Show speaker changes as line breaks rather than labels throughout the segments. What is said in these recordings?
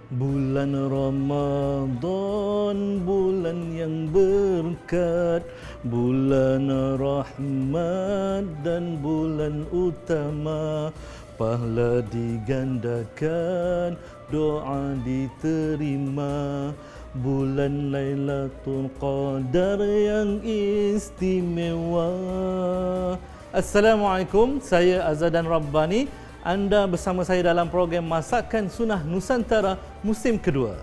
Bulan Ramadan, bulan yang berkat, bulan rahmat dan bulan utama. Pahala digandakan, doa diterima. Bulan Lailatul Qadar yang istimewa. Assalamualaikum, saya Azadan Rabbani. Anda bersama saya dalam program Masakan Sunnah Nusantara musim kedua.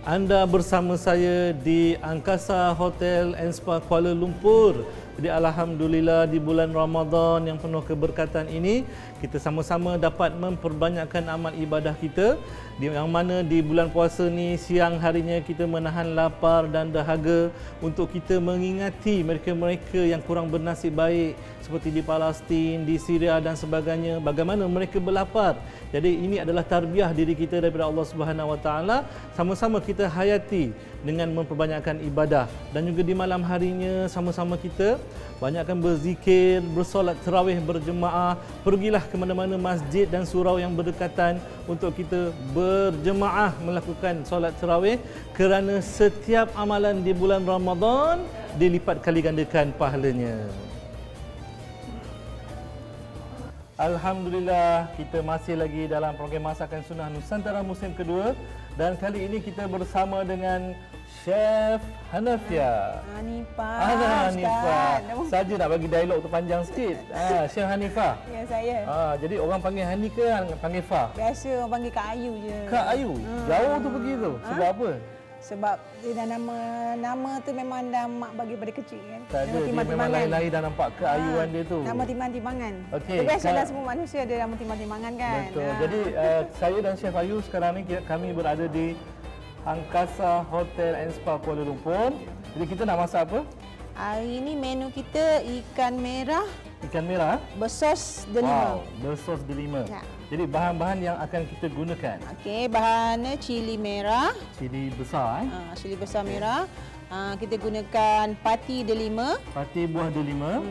Anda bersama saya di Angkasa Hotel and Spa Kuala Lumpur. Jadi alhamdulillah di bulan Ramadan yang penuh keberkatan ini, kita sama-sama dapat memperbanyakkan amal ibadah kita. Yang mana di bulan puasa ni siang harinya kita menahan lapar dan dahaga untuk kita mengingati mereka-mereka yang kurang bernasib baik seperti di Palestin, di Syria dan sebagainya, bagaimana mereka berlapar. Jadi ini adalah tarbiyah diri kita daripada Allah Subhanahu Wa Taala. Sama-sama kita hayati dengan memperbanyakkan ibadah, dan juga di malam harinya sama-sama kita banyakkan berzikir, bersolat tarawih berjemaah. Pergilah ke mana-mana masjid dan surau yang berdekatan untuk kita berjemaah melakukan solat tarawih, kerana setiap amalan di bulan Ramadan dilipat kali gandakan pahalanya. Alhamdulillah, kita masih lagi dalam program Masakan Sunnah Nusantara musim kedua, dan kali ini kita bersama dengan Chef Hanifah. Hanifah. Saja nak bagi dialog tu panjang sikit. Chef Hanifah.
Ya, saya.
Jadi orang panggil Hani ke panggil Fah?
Biasa orang panggil Kak Ayu je.
Kak Ayu. Jauh tu pergi tu. Sebab apa?
Sebab dia dah nama tu memang dah mak bagi pada kecil kan.
Tak ada, dia memang lain-lain dah nampak keayuan dia tu.
Nama timbangan.
Okey.
Biasalah semua manusia ada nama timbangan kan.
Betul. Jadi saya dan Chef Ayu sekarang ni kami berada di Angkasa Hotel and Spa Kuala Lumpur. Jadi kita nak masak apa?
Hari ini menu kita ikan merah.
Ikan merah
bersos delima.
Wow, bersos delima.
Ya.
Jadi bahan-bahan yang akan kita gunakan.
Okey, bahannya cili merah.
Cili besar
Cili besar merah. Kita gunakan pati delima.
Pati buah delima.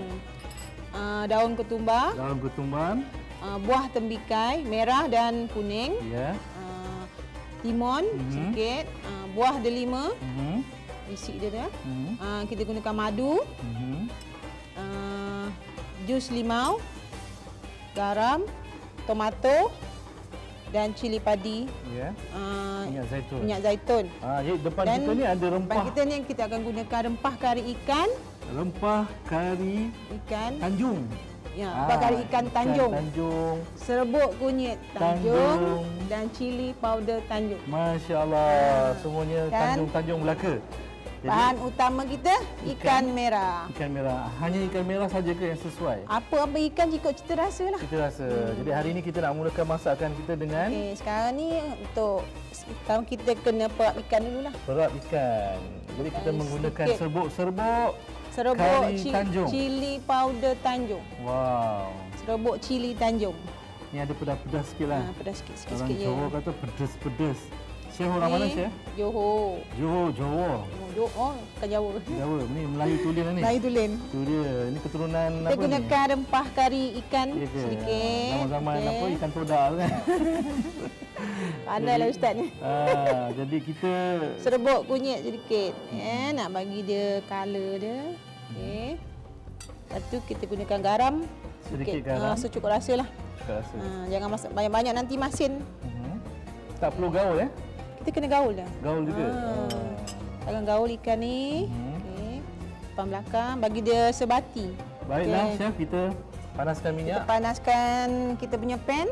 Daun ketumbar.
Daun ketumbar.
Buah tembikai merah dan kuning.
Ya.
Timun sikit. Buah delima. Isi dia tu. Kita gunakan madu. Jus limau, garam, tomato dan cili padi.
Ya. Minyak zaitun.
Minyak zaitun.
Jadi depan
dan
kita ni ada rempah.
Depan kita ni kita akan gunakan rempah kari ikan.
Rempah kari
ikan
Tanjung.
Ya, rempah kari ikan Tanjung.
Tanjung.
Serbuk kunyit Tanjung dan cili powder Tanjung.
Masya-Allah, semuanya Tanjung Melaka. Jadi,
bahan utama kita ikan merah.
Ikan merah. Hanya ikan merah saja ke yang sesuai?
Apa ikan ikut cita rasa lah.
Cita rasa. Jadi hari ini kita nak mulakan masakan kita dengan
sekarang ni untuk sekarang kita kena perap ikan dululah.
Perap ikan. Jadi kita menggunakan serbuk
Tanjung. Cili powder Tanjung.
Wow.
Serbuk cili Tanjung.
Ni ada pedas-pedas sikitlah.
Pedas sikit
Orang
je.
Johor kata pedas-pedas. Chef orang mana, Chef?
Johor.
Johor.
Bukan Jawa.
Jawa. Ni Melayu tulen ni.
Melayu tulen.
Tu dia. Ni keturunan
kita
apa ni?
Kita gunakan rempah kari ikan sedikit.
Zaman-zaman apa ikan todak kan.
Pandailah ustaz ni.
Jadi kita
serbuk kunyit sedikit. Nak bagi dia color dia. Okey. Lepas tu kita gunakan garam
sedikit garam.
Secukup rasa lah. Jangan masak banyak-banyak nanti masin.
Tak perlu gaul ya?
Kita kena gaul dah.
Gaul juga.
Akan gaul ikan ni. Okey. Depan belakang bagi dia sebati.
Baiklah, Chef, kita panaskan minyak.
Kita panaskan kita punya pan.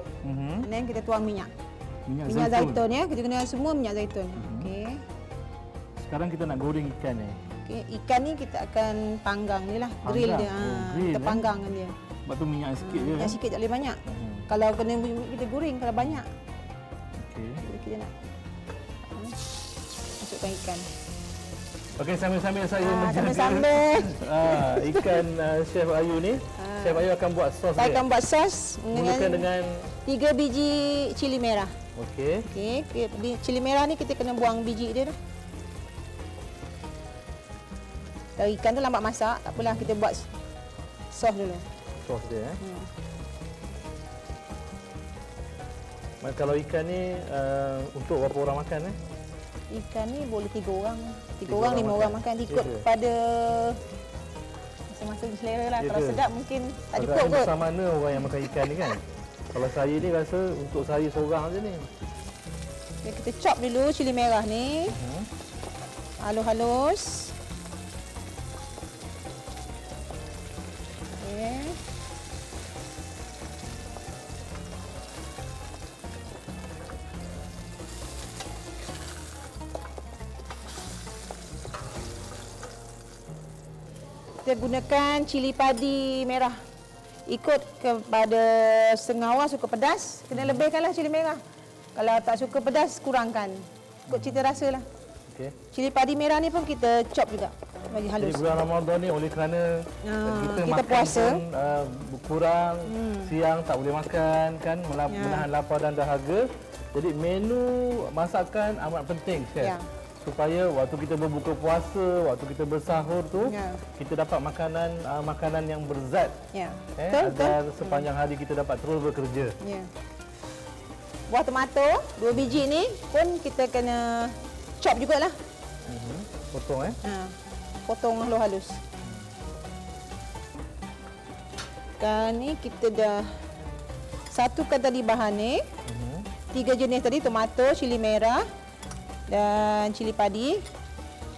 Dan kita tuang minyak. Minyak zaitun ya. Kita gunakan semua minyak zaitun. Okey.
Sekarang kita nak goreng ikan ni.
Okey, ikan ni kita akan panggang ni lah. Grill dia. Kita panggang dia.
Sebab tu minyak sikit je.
Minyak sikit, tak boleh banyak. Kalau kena kita goreng kalau banyak.
Okey.
Kita nak masukkan ikan.
Okey, sambil-sambil saya menjaga
sambil
ikan Chef Ayu ni. Chef Ayu akan buat sos.
Saya akan buat sos
dengan
3 biji cili merah.
Okey.
Cili merah ni kita kena buang biji dia dah. Kalau ikan tu lambat masak, tak apalah, kita buat sos dulu.
Sos dia Kalau ikan ni untuk berapa orang makan
Ikan ni boleh 3 orang. 3
Tiga
orang,
orang
5 orang makan.
makan.
Ikut
Ya ke?
pada masing-masing selera lah.
Ya
Kalau
ke?
sedap mungkin tak cukup
Agaknya
kot.
besar mana orang yang makan ikan ni kan? Kalau saya ni rasa untuk saya seorang je ni.
Okay, kita chop dulu cili merah ni. Halus-halus. Okay. Kita gunakan cili padi merah. Ikut kepada setengah orang suka pedas, kena lebihkanlah cili merah. Kalau tak suka pedas, kurangkan. Ikut cita rasa lah.
Okey.
Cili padi merah ni pun kita chop juga bagi
Jadi
halus.
bulan Ramadan ni oleh kerana kita makan
puasa.
pun kurang, siang tak boleh makan kan, menahan lapar dan dahaga. Jadi menu masakan amat penting, Chef.
Ya.
Supaya waktu kita berbuka puasa, waktu kita bersahur tu,
Ya.
kita dapat makanan yang berzat.
Ya.
Agar sepanjang hari kita dapat terus bekerja.
Ya. Buah tomato 2 biji ni pun kita kena chop jugalah.
Potong
Potong halus-halus. Sekarang ni kita dah satukan tadi bahan ni. 3 jenis tadi, tomato, cili merah dan cili padi.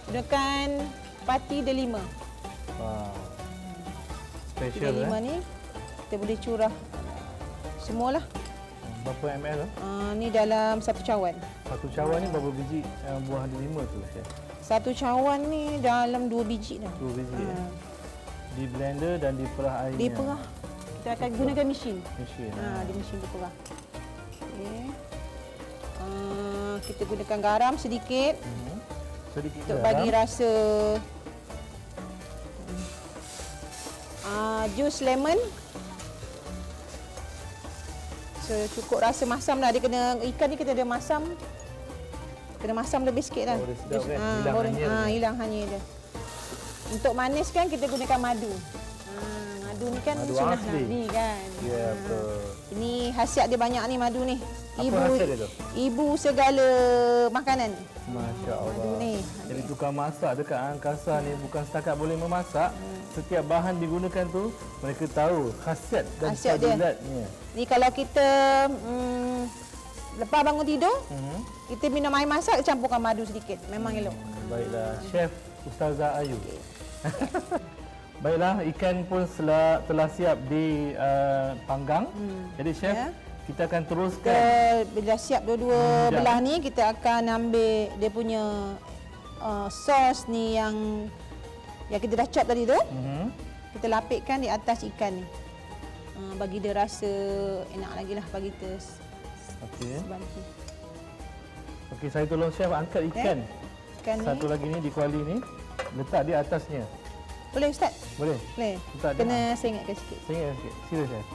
Gunakan pati delima.
Special
Delima ni kita boleh curah semualah.
Berapa ml
Ni dalam 1 cawan.
Satu cawan ni berapa biji buah delima tu, Chef?
1 cawan ni dalam 2 biji dah.
2 biji Di blender dan diperah airnya.
Diperah. Kita akan gunakan mesin.
Mesin.
Di mesin diperah. Okey. Kita gunakan garam sedikit
Sedikit
untuk
garam.
bagi rasa. Jus lemon. Cukup rasa masam dah. Dia kena, ikan ni kita ada masam. Kena masam lebih sikit lah.
Oh, dia sedap kan? Hilang hanyir dia.
Hilang hanyir dia. Untuk manis kan kita gunakan madu. Madu ni kan
Madu
sunnah
asli.
Nabi kan.
Ya, betul.
Ini khasiat dia banyak ni madu ni.
Apa khasiat dia tu?
Ibu segala makanan.
Masya Allah.
Madu ni.
Jadi tukang masak dekat angkasa ni bukan setakat boleh memasak, setiap bahan digunakan tu mereka tahu khasiat dan
Khasiat dia.
fadilatnya.
Ni kalau kita lepas bangun tidur, kita minum air masak campurkan madu sedikit. Memang elok.
Baiklah, Chef Ustazah Ayu. Baiklah, ikan pun telah siap dipanggang. Jadi Chef,
Ya.
kita akan teruskan.
Bila siap dua-dua
Dah.
belah ni, kita akan ambil dia punya sos ni yang kita dah chop tadi tu. Kita lapikkan di atas ikan ni. Bagi dia rasa enak lagi lah bagi kita
Okey.
sebantu.
Okey, saya tolong Chef angkat ikan.
Ikan
Satu
ni.
lagi ni di kuali ni, letak di atasnya.
Boleh Ustaz?
Boleh?
Boleh.
Letak dia.
Kena sengitkan sikit.
Sengit sikit. Sila Chef.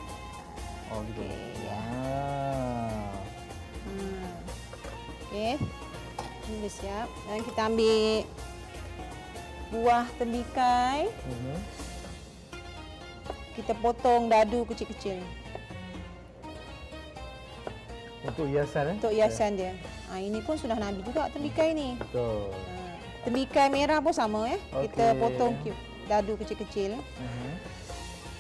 Oh gitu.
Okey, ya.
Ah.
Okey. Ini dah siap. Dan kita ambil buah tembikai. Kita potong dadu kecil-kecil
Untuk hiasan
untuk hiasan dia. Ini pun sudah Nabi juga tembikai ni.
Betul.
Tembikai merah pun sama Kita
Okey.
potong cube dadu kecil-kecil.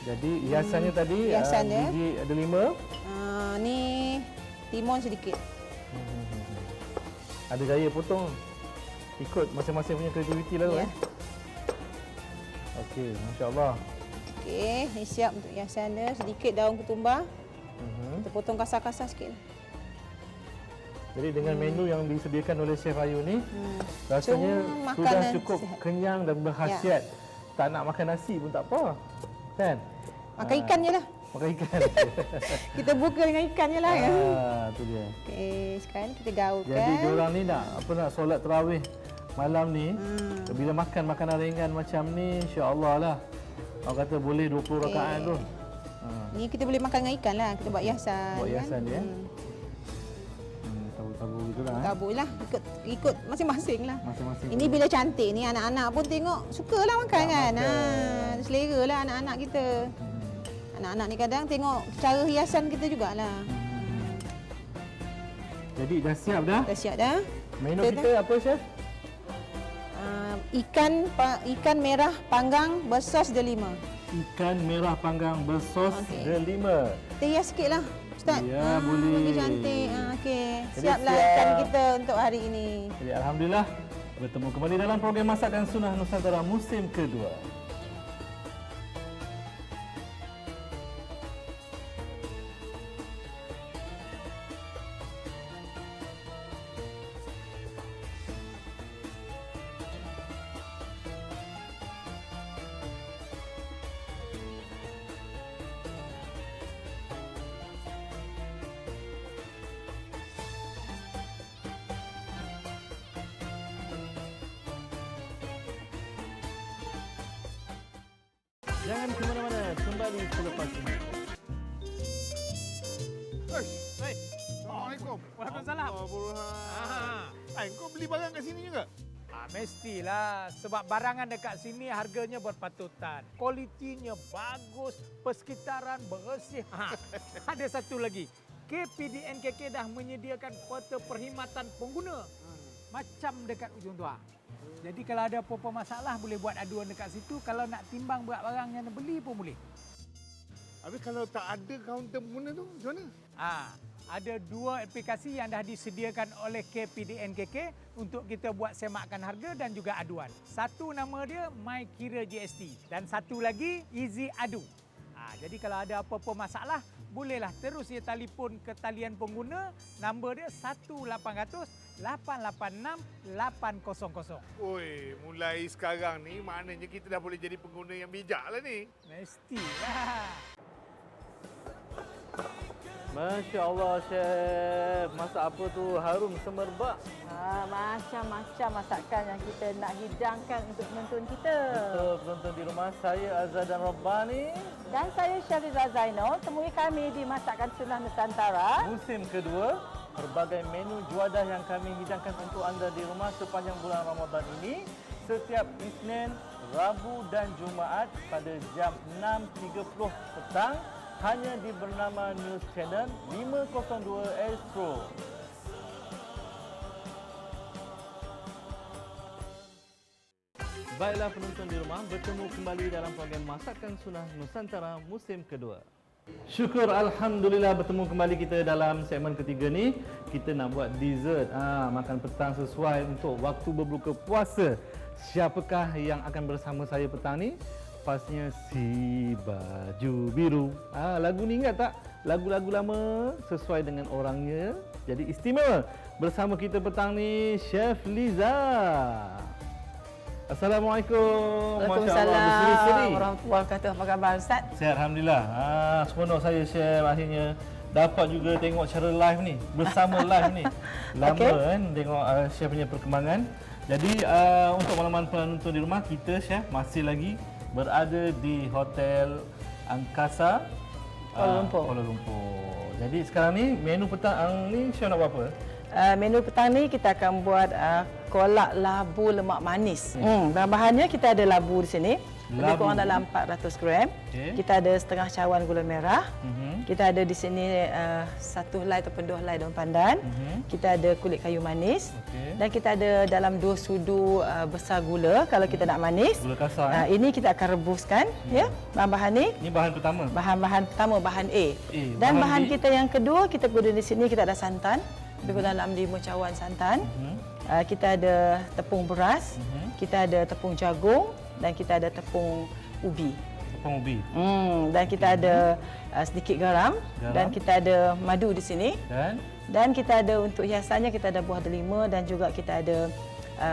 Jadi hiasannya tadi
hiasan dia.
biji ada 5.
Ni timun sedikit.
Ada gaya potong. Ikut masing-masing punya kreativiti lah tu
Ya.
Okey, masya-Allah.
Okey, ni siap untuk hiasan dia. Sedikit daun ketumbar. Kita potong kasar-kasar sikit.
Jadi dengan menu yang disediakan oleh Chef Ayu ni, rasanya
Cuma
sudah
makanan
cukup
sihat.
kenyang dan berkhasiat. Tak nak makan nasi pun tak apa. Kan?
Makan ikan je lah.
Makan ikan.
Kita buka dengan ikan je lah.
Tu dia.
Okey, sekarang kita gaulkan.
Jadi diorang ni nak solat tarawih malam ni, bila makan makanan ringan macam ni, insya-Allah lah. Orang kata boleh 20 rakaat tu.
Ni kita boleh makan dengan ikan lah. Kita buat hiasan.
Buat hiasan
kan?
dia. Tabu-tabu gitulah.
Tabuk lah. Ikut masing-masing lah.
Masing-masing.
Ini bila cantik ni anak-anak pun tengok sukalah makan kan. Selera lah anak-anak kita. Anak-anak ni kadang tengok cara hiasan kita jugalah.
Jadi dah siap dah.
Dah siap dah.
Menu kita apa, Chef?
Ikan merah panggang bersos delima.
Ikan merah panggang bersos delima.
Kita hias sikitlah, Ustaz.
Ya, boleh.
Bagi cantik. Okey.
Jadi
Siaplah
siap.
ikan kita untuk hari ini.
Jadi alhamdulillah bertemu kembali dalam program Masakan Sunnah Nusantara musim kedua. Jangan ke mana-mana, kembali selepas ini.
Hei, Assalamualaikum.
Waalaikumsalam.
Kau beli barang kat sini juga?
Mestilah sebab barangan dekat sini harganya berpatutan. Kualitinya bagus, persekitaran bersih. Ada satu lagi. KPDNKK dah menyediakan peta perkhidmatan pengguna. Macam dekat ujung tua. Jadi kalau ada apa-apa masalah boleh buat aduan dekat situ. Kalau nak timbang berat barang yang nak beli pun boleh.
Habis kalau tak ada kaunter pengguna tu, macam mana?
Ada 2 aplikasi yang dah disediakan oleh KPDNKK untuk kita buat semakan harga dan juga aduan. Satu nama dia My Kira GST dan satu lagi Easy Adu. Jadi kalau ada apa-apa masalah, bolehlah terus dia telefon ke talian pengguna. Nombor dia 1-800-886-800.
Oi, mulai sekarang ni maknanya kita dah boleh jadi pengguna yang bijak lah ni.
Mestilah.
Masya Allah, Chef. Masak apa tu? Harum semerbak.
Macam-macam masakan yang kita nak hidangkan untuk penonton kita.
Betul, penonton di rumah. Saya Azhar dan Rabbani.
Dan saya Syariza Zainal. Temui kami di Masakan Sunnah Nusantara.
Musim kedua, berbagai menu juadah yang kami hidangkan untuk anda di rumah sepanjang bulan Ramadan ini. Setiap Isnin, Rabu dan Jumaat pada jam 6.30 petang. Hanya di bernama News Channel 502 Astro. Baiklah penonton di rumah, bertemu kembali dalam program Masakan Sunnah Nusantara musim kedua. Syukur Alhamdulillah bertemu kembali kita dalam segmen ketiga ni. Kita nak buat dessert, makan petang sesuai untuk waktu berbuka puasa. Siapakah yang akan bersama saya petang ni? Pasnya Si Baju Biru. Lagu ni ingat tak? Lagu-lagu lama sesuai dengan orangnya. Jadi istimewa. Bersama kita petang ni Chef Liza. Assalamualaikum.
Waalaikumsalam warahmatullahi wabarakatuh. Apa khabar Ustaz?
Sihat Alhamdulillah. Seronok saya Chef akhirnya dapat juga tengok secara live ni. Bersama live ni. Lama kan tengok Chef punya perkembangan. Jadi untuk makluman penonton di rumah, kita Chef masih lagi berada di Hotel Angkasa Kuala Lumpur. Jadi sekarang ni menu petang ni Chef nak buat apa?
Menu petang ni kita akan buat kolak labu lemak manis. Bahan-bahannya kita ada labu di sini. Lebih kurang dalam 400 gram. Okay. Kita ada setengah cawan gula merah. Kita ada di sini 1 helai ataupun 2 helai daun pandan. Kita ada kulit kayu manis. Okay. Dan kita ada dalam 2 sudu besar gula kalau kita nak manis. Gula kasar. Ini kita akan rebuskan. Ya, bahan-bahan ni. Ini bahan pertama. Bahan-bahan pertama, bahan A. Dan bahan kita yang kedua kita guna di sini kita ada santan. Lebih kurang dalam 5 cawan santan. Kita ada tepung beras. Kita ada tepung jagung. Dan kita ada tepung ubi.
Tepung ubi.
Dan kita ada sedikit garam. Dan kita ada madu di sini. Dan kita ada untuk hiasannya kita ada buah delima dan juga kita ada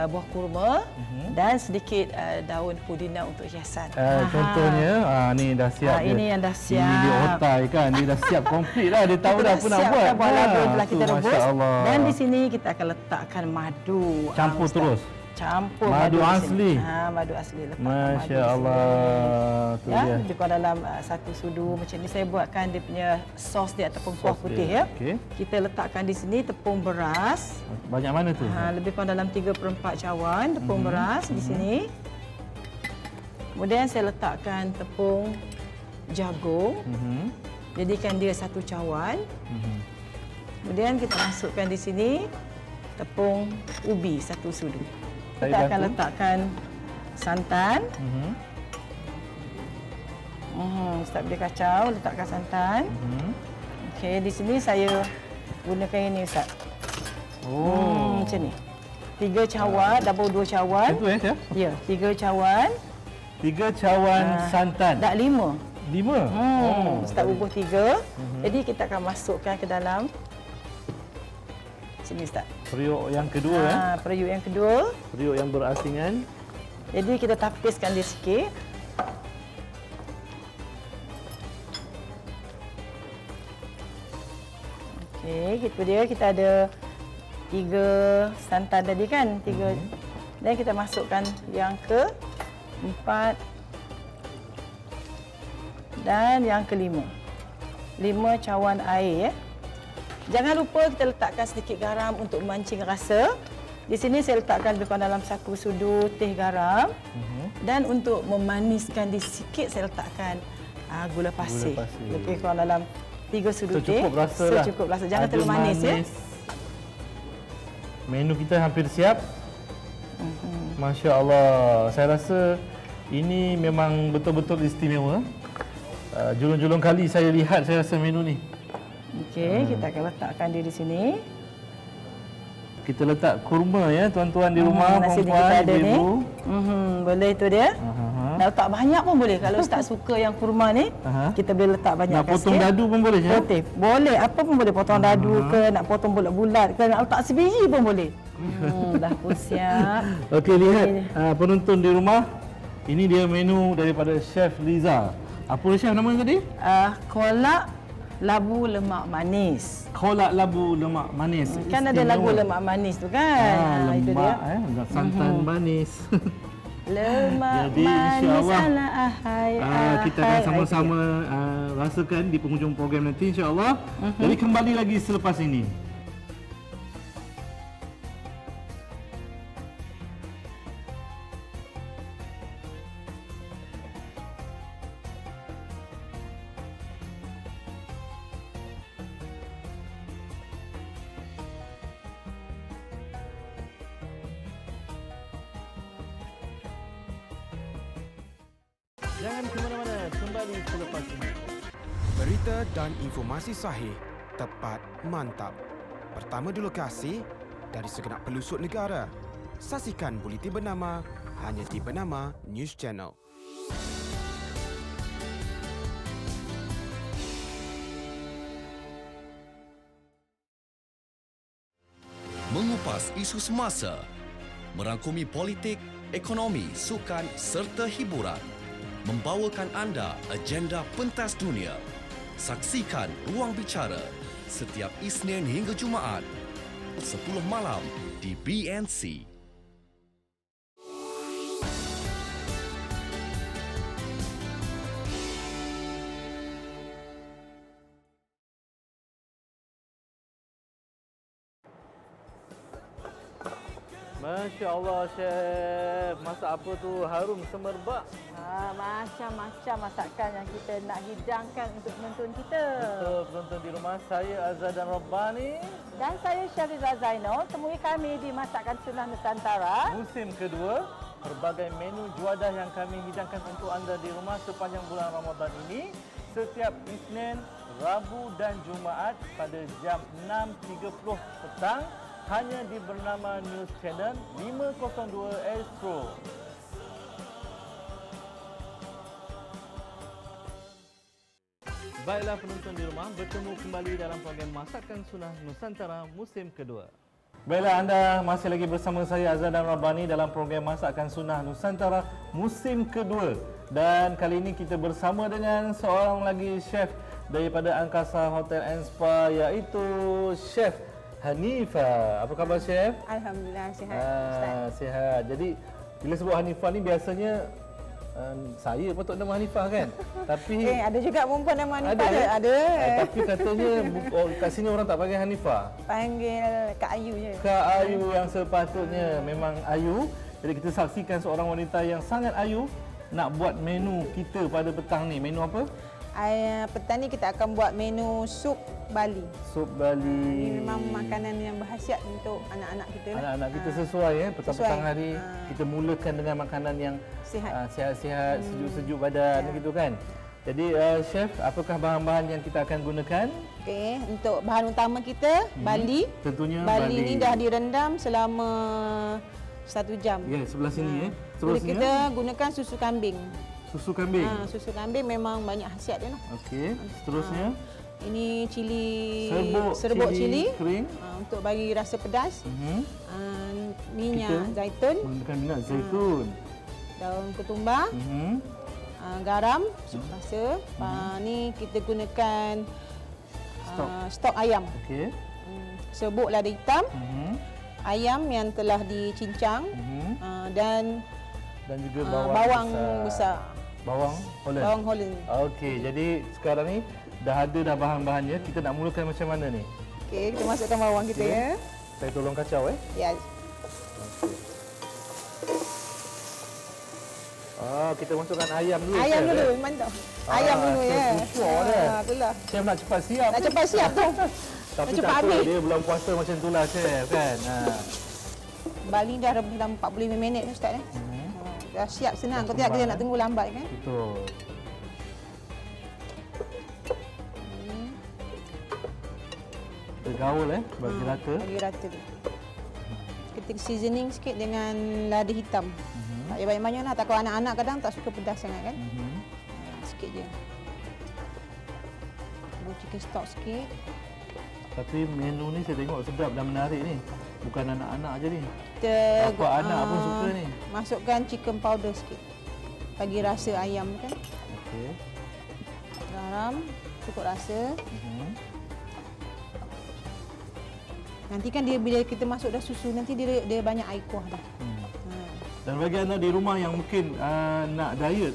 buah kurma dan sedikit daun pudina untuk hiasan.
Contohnya ni dah siap.
Ini yang dah siap.
Ini dia otai kan. Dia dah siap komplit lah. Dia tahu dah apa nak buat.
Buat labu telah kita rebus.
Allah.
Dan di sini kita akan letakkan madu.
Campur terus.
Campur
madu asli.
Madu asli letak.
Masya Allah. Tu dia.
Lebih kurang dalam 1 sudu macam ni saya buatkan dia punya sos dia ataupun kuah putih ya. Okay. Kita letakkan di sini tepung beras.
Banyak mana tu?
Lebih kurang dalam 3/4 cawan tepung beras di sini. Kemudian saya letakkan tepung jagung. Jadikan dia 1 cawan. Kemudian kita masukkan di sini tepung ubi 1 sudu.
Saya
Kita akan
bantu.
letakkan santan. Start dia kacau, letakkan santan. Okey, di sini saya gunakan ini Ustaz. Macam ni. 3 cawan, double 2 cawan.
Itu Chef?
Ya, 3 cawan.
3 cawan santan.
Tak 5.
5?
Start bubuh 3. Jadi kita akan masukkan ke dalam sini Ustaz.
Periuk yang kedua
Periuk yang kedua.
Periuk yang berasingan.
Jadi kita tapiskan dia sikit. Okey, itu dia. Kita ada 3 santan tadi kan? 3. Dan kita masukkan yang ke-4 dan yang ke-5. 5 cawan air ya. Jangan lupa kita letakkan sedikit garam untuk memancing rasa. Di sini saya letakkan lebih kurang dalam 1 sudu teh garam. Dan untuk memaniskan dia sikit saya letakkan gula pasir. Lebih kurang dalam 3 sudu teh.
Secukup rasa lah.
Secukup rasa. Jangan
Ada
terlalu manis ya.
Menu kita hampir siap. Masya Allah. Saya rasa ini memang betul-betul istimewa. Julung-julung kali saya lihat saya rasa menu ni.
Okey, kita akan letakkan dia di sini.
Kita letak kurma ya tuan-tuan di rumah,
nasi ni kita
perempuan,
ada ni.
ibu-ibu.
Boleh tu dia. Nak letak banyak pun boleh. Kalau Ustaz suka yang kurma ni, kita boleh letak banyak
Nak potong dadu pun boleh ya?
Boleh. Boleh. Apa pun boleh. Potong dadu ke, nak potong bulat-bulat ke, nak letak sebiji pun boleh. Dah pun siap.
Okey, lihat penonton di rumah. Ini dia menu daripada Chef Liza. Apa Chef nama tadi?
Kolak labu lemak manis.
Kolak labu lemak manis.
Kan ada lagu lemak manis tu kan. Itu dia.
Lemak santan manis.
Lemak
Jadi,
manis
insya-Allah,
ala ahai.
kita akan sama-sama rasakan di penghujung program nanti insya-Allah. Jadi kembali lagi selepas ini. Jangan ke mana-mana, kembali selepas ini.
Berita dan informasi sahih, tepat, mantap. Pertama di lokasi, dari segenap pelusuk negara. Saksikan buletin bernama hanya di Bernama News Channel.
Mengupas isu semasa, merangkumi politik, ekonomi, sukan serta hiburan. Membawakan anda agenda pentas dunia. Saksikan Ruang Bicara setiap Isnin hingga Jumaat 10 malam di BNC.
Masya Allah Chef, masak apa tu harum semerbak.
Macam-macam masakan yang kita nak hidangkan untuk penonton kita.
Betul, penonton di rumah, saya Azhar dan Rabbani.
Dan saya Syariza Zainal. Temui kami di Masakan Sunnah Nusantara.
Musim kedua, berbagai menu juadah yang kami hidangkan untuk anda di rumah sepanjang bulan Ramadan ini. Setiap Isnin, Rabu dan Jumaat pada jam 6.30 petang. Hanya di Bernama News Channel 502 Astro. Baiklah penonton di rumah, bertemu kembali dalam program Masakan Sunnah Nusantara musim kedua. Baiklah, anda masih lagi bersama saya Azhar dan Rabbani dalam program Masakan Sunnah Nusantara musim kedua. Dan kali ini kita bersama dengan seorang lagi chef daripada Angkasa Hotel and Spa, iaitu Chef Hanifah. Apa khabar Chef?
Alhamdulillah sihat.
Sihat. Jadi bila sebut Hanifah ni biasanya saya patut nama Hanifah kan? Tapi
ada juga perempuan nama Hanifah
ada.
Ada.
Tapi katanya kat sini orang tak panggil Hanifah.
Panggil Kak Ayu je.
Kak Ayu yang sepatutnya memang Ayu. Jadi kita saksikan seorang wanita yang sangat ayu nak buat menu kita pada petang ni. Menu apa?
Petang ni kita akan buat menu sup Bali.
Sup Bali.
Ini memang makanan yang berkhasiat untuk anak-anak kita lah.
Anak-anak kita sesuai petang-petang
Sesuai.
hari kita mulakan dengan makanan yang
Sihat.
sihat-sihat, sejuk-sejuk badan gitu kan. Jadi chef, apakah bahan-bahan yang kita akan gunakan?
Okey, untuk bahan utama kita Bali.
Tentunya
Bali
Bali.
ni dah direndam selama 1 jam.
Ya, sebelah sini
Jadi
Seterusnya
kita gunakan susu kambing.
susu kambing.
Susu kambing memang banyak khasiat dia lah.
Okey, seterusnya
Ini cili
serbuk
cili
kering.
untuk bagi rasa pedas. Minyak
Kita
zaitun,
menggunakan minyak zaitun.
daun ketumbar, garam rasa. Ni kita gunakan stok ayam.
Okey.
Serbuk lada hitam, ayam yang telah dicincang dan
juga
bawang besar.
Bawang Holland.
Bawang Holland.
Okey, jadi sekarang ni dah ada bahan-bahannya. Kita nak mulakan macam mana ni?
Okey, kita masukkan bawang kita ya.
Saya tolong kacau
Ya.
Kita masukkan ayam dulu.
Ayam
chef,
dulu,
eh?
mantap. Ayam dulu ya.
Itulah. Chef nak cepat siap.
Nak cepat siap tu.
Tapi
cepat
tak apa,
habis.
dia bulan puasa macam itulah chef kan.
Bali dah rebus dalam 45 minit tu Ustaz. Dah siap senang. Kau tidak kita nak tunggu lambat kan?
Betul. Bergaul bagi rata.
Bagi rata tu. Kita seasoning sikit dengan lada hitam. Tak payah banyak-banyak lah. Takut anak-anak kadang tak suka pedas sangat kan? Sikit je. Chicken stock sikit.
Tapi menu ni saya tengok sedap dan menarik ni. Bukan anak-anak je ni.
Kita
Bapa anak pun suka ni.
Masukkan chicken powder sikit. Bagi rasa ayam kan.
Okey.
Garam cukup rasa. Nanti kan dia bila kita masuk dah susu nanti dia banyak air kuah dah.
Dan bagi anda di rumah yang mungkin nak diet,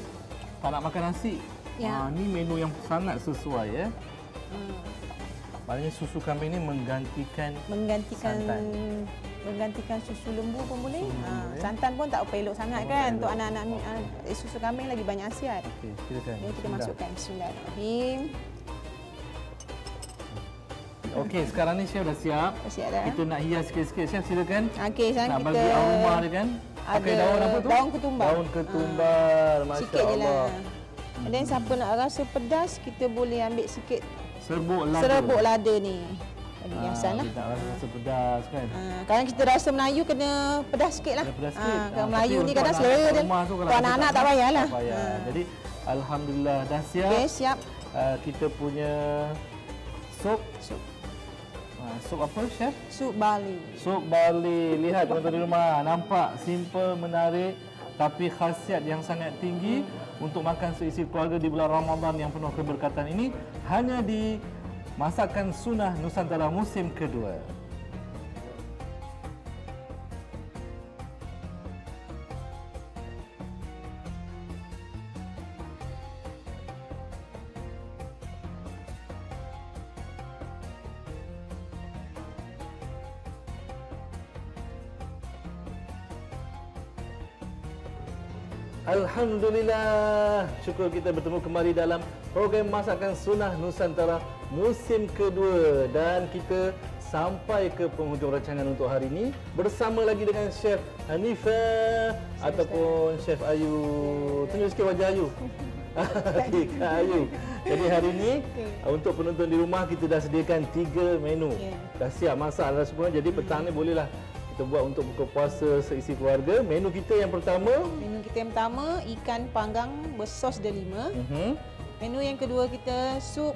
tak nak makan nasi.
Ya.
Ni menu yang sangat sesuai ya. Maknanya susu kambing ni menggantikan
susu lembu pun boleh. Santan pun tak apa elok sangat kan untuk anak-anak susu kambing lagi banyak khasiat.
Okey, silakan.
Jadi kita masukkan bismillahirrahmanirrahim.
Okey, sekarang ni chef dah siap.
Siap dah.
Kita nak hias sikit-sikit chef, silakan.
Okey, sekarang
Nak
kita
bagi aroma dia kan. Pakai daun apa tu?
Daun ketumbar.
Daun ketumbar.
Sikit je
Masya-Allah.
lah. Dan siapa nak rasa pedas, kita boleh ambil sikit
Serbuk
lada ni. Bagi hiasan lah.
Kita nak rasa pedas kan.
Kadang kita rasa Melayu kena pedas sikit lah.
Kena pedas sikit.
Kalau Melayu
Tapi
ni
untuk
kadang
anak-anak
selera
kat
dia.
rumah tu kalau
Kalau anak-anak tak payahlah.
Tak payah. Jadi alhamdulillah dah siap.
Okey, siap.
Kita punya sup. Sup apa chef?
Sup Bali.
Sup Bali. Lihat tuan-tuan di rumah. Nampak simple, menarik tapi khasiat yang sangat tinggi untuk makan seisi keluarga di bulan Ramadan yang penuh keberkatan ini hanya di Masakan Sunnah Nusantara musim kedua. Alhamdulillah, syukur kita bertemu kembali dalam program Masakan Sunnah Nusantara musim kedua dan kita sampai ke penghujung rancangan untuk hari ini bersama lagi dengan Chef Hanifah ataupun Chef Ayu. Tunjuk sikit wajah Ayu. Okey, Kak Ayu. Jadi hari ini untuk penonton di rumah kita dah sediakan 3 menu. Dah siap masak dah semua. Jadi petang ni bolehlah kita buat untuk buka puasa seisi keluarga. Menu kita yang pertama,
ikan panggang bersos delima. Menu yang kedua kita sup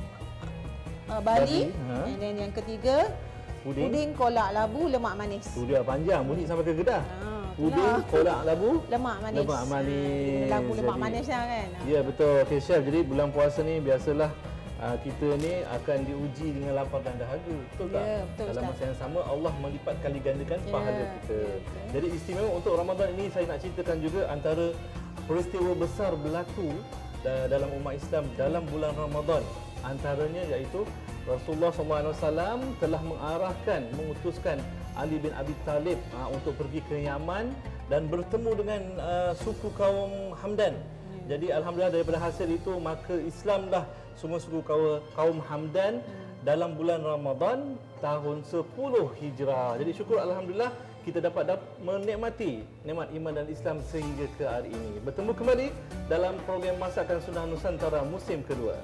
Bali. Dan yang ketiga puding kolak labu lemak manis.
Tu dia panjang, bunyi sampai ke Kedah. Puding kolak labu
lemak manis.
Lemak manis.
Labu lemak
Jadi,
manis lah kan.
Ya betul. Okey chef, jadi bulan puasa ni biasalah kita ni akan diuji dengan lapar dan dahaga. Betul tak?
Ya, betul,
Dalam
Ustaz.
masa yang sama Allah melipat kali gandakan pahala kita. Jadi istimewa untuk Ramadan ini saya nak ceritakan juga antara peristiwa besar berlaku dalam umat Islam dalam bulan Ramadan. Antaranya iaitu Rasulullah SAW telah mengutuskan Ali bin Abi Talib untuk pergi ke Yaman dan bertemu dengan suku kaum Hamdan. Jadi alhamdulillah daripada hasil itu maka Islamlah semua suku kaum Hamdan dalam bulan Ramadan tahun 10 Hijrah. Jadi syukur alhamdulillah kita dapat menikmati nikmat iman dan Islam sehingga ke hari ini. Bertemu kembali dalam program Masakan Sunnah Nusantara musim kedua.